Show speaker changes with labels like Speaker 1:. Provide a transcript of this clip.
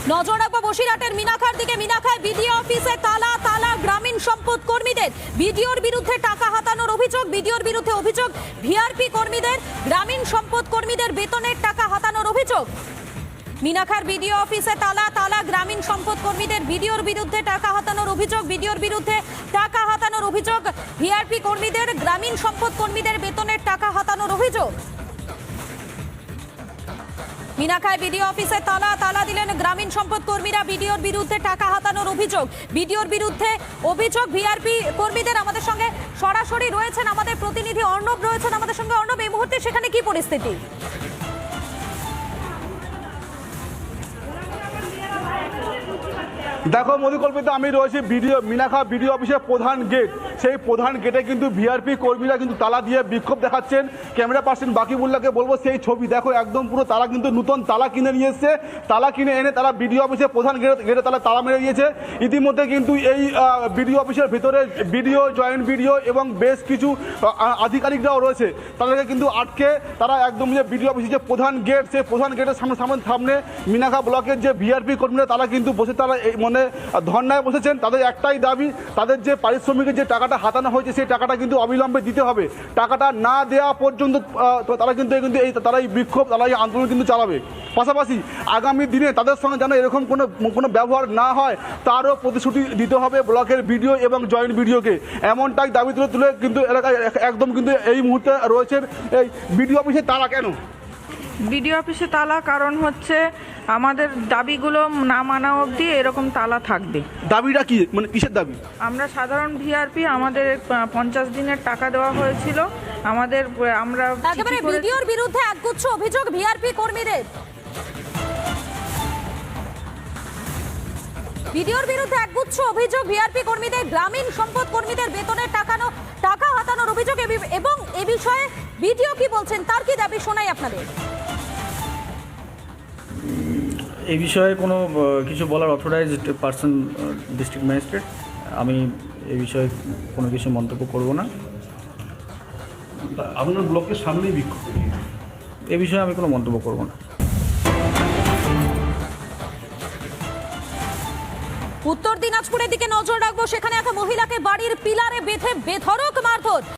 Speaker 1: নজর রাখবো বসিরহাটের মিনাখার দিকে। মিনাখায় বিডিও অফিসে তালা তালা গ্রামীণ সম্পদ কর্মীদের। বিডিওর বিরুদ্ধে টাকা হাতানোর অভিযোগ। বিডিওর বিরুদ্ধে অভিযোগ ভিআরপি কর্মীদের, গ্রামীণ সম্পদ কর্মীদের বেতনের টাকা হাতানোর অভিযোগ। মিনাখার বিডিও অফিসে তালা তালা গ্রামীণ সম্পদ কর্মীদের। বিডিওর বিরুদ্ধে টাকা হাতানোর অভিযোগ। বিডিওর বিরুদ্ধে টাকা হাতানোর অভিযোগ ভিআরপি কর্মীদের, গ্রামীণ সম্পদ কর্মীদের বেতনের টাকা হাতানোর অভিযোগ। মিনাখায় বিডিও অফিসে তালা তালা দিলেন গ্রামীণ সম্পদ কর্মীরা। বিডিওর বিরুদ্ধে টাকা হাতানোর অভিযোগ। বিডিওর বিরুদ্ধে অভিযোগ ভিআরপি কর্মীদের। আমাদের সঙ্গে সরাসরি রয়েছেন আমাদের প্রতিনিধি অর্ণব, রয়েছেন আমাদের সঙ্গে। অর্ণব, এই মুহূর্তে সেখানে কি পরিস্থিতি?
Speaker 2: দেখো মধুকল্পিতা, আমি রয়েছি মিনাখা বিডিও অফিসের প্রধান গেট। সেই প্রধান গেটে কিন্তু ভিআরপি কর্মীরা কিন্তু তালা দিয়ে বিক্ষোভ দেখাচ্ছেন। ক্যামেরা পার্সন বাকিবুল্লাহকে বলবো সেই ছবি দেখো, একদম পুরো তারা কিন্তু নতুন তালা কিনে নিয়ে এসছে। তালা কিনে এনে তারা বিডিও অফিসের প্রধান গেটে তালা মেরে দিয়েছে। ইতিমধ্যে কিন্তু এই বিডিও অফিসের ভিতরে বিডিও, জয়েন্ট বিডিও এবং বেশ কিছু আধিকারিকরাও রয়েছে। তাদেরকে কিন্তু আটকে তারা একদম যে বিডিও অফিসের যে প্রধান গেট, সেই প্রধান গেটের সামনে মিনাখা ব্লকের যে ভিআরপি কর্মীরা তারা কিন্তু বসে তারা মানে ধর্নায় বসেছেন। তাদের একটাই দাবি, তাদের যে পারিশ্রমিকের যে টাকাটা হাতানো হয়েছে সেই টাকাটা কিন্তু অবিলম্বে দিতে হবে। টাকাটা না দেওয়া পর্যন্ত তারা কিন্তু তারা এই বিক্ষোভ, তারা এই আন্দোলন কিন্তু চালাবে। পাশাপাশি আগামী দিনে তাদের সঙ্গে যেন এরকম কোনো ব্যবহার না হয় তারও প্রতিশ্রুতি দিতে হবে ব্লকের বিডিও এবং জয়েন্ট বিডিওকে। এমনটাই দাবি তুলে কিন্তু এলাকায় একদম কিন্তু এই মুহূর্তে রয়েছেন। এই বিডিও অফিসে তারা কেন?
Speaker 3: বিডিও অফিসে তালা কারণ হচ্ছে আমাদের দাবিগুলো না মানা অবধি এরকম তালা থাকবে।
Speaker 2: দাবিটা কি, মানে কিসের দাবি?
Speaker 3: আমরা সাধারণ ভিআরপি, আমাদের 50 দিনের টাকা দেওয়া হয়েছিল। আমরা
Speaker 1: একেবারে বিডিওর বিরুদ্ধে একগুচ্ছ অভিযোগ ভিআরপি কর্মীদের। বিডিওর বিরুদ্ধে একগুচ্ছ অভিযোগ ভিআরপি কর্মীদের, গ্রামীণ সম্পদ কর্মীদের বেতনের টাকা হাতানোর অভিযোগ। এবং এ বিষয়ে বিডিও কি বলছেন, তার কি দাবি শোনাই আপনাদের।
Speaker 4: এই বিষয়ে কোনো কিছু বলার অথরাইজড পার্সন ডিস্ট্রিক্ট ম্যাজিস্ট্রেট। আমি এই বিষয়ে কোনো কিছু মন্তব্য করব না।
Speaker 2: আপনার ব্লকের সামনেই বিক্ষোভ,
Speaker 4: এ বিষয়ে আমি কোনো মন্তব্য করব না।
Speaker 1: উত্তর দিনাজপুরের দিকে নজর রাখবো। সেখানে এক মহিলাকে বাড়ির পিলারে বেঁধে বেধড়ক মারধর।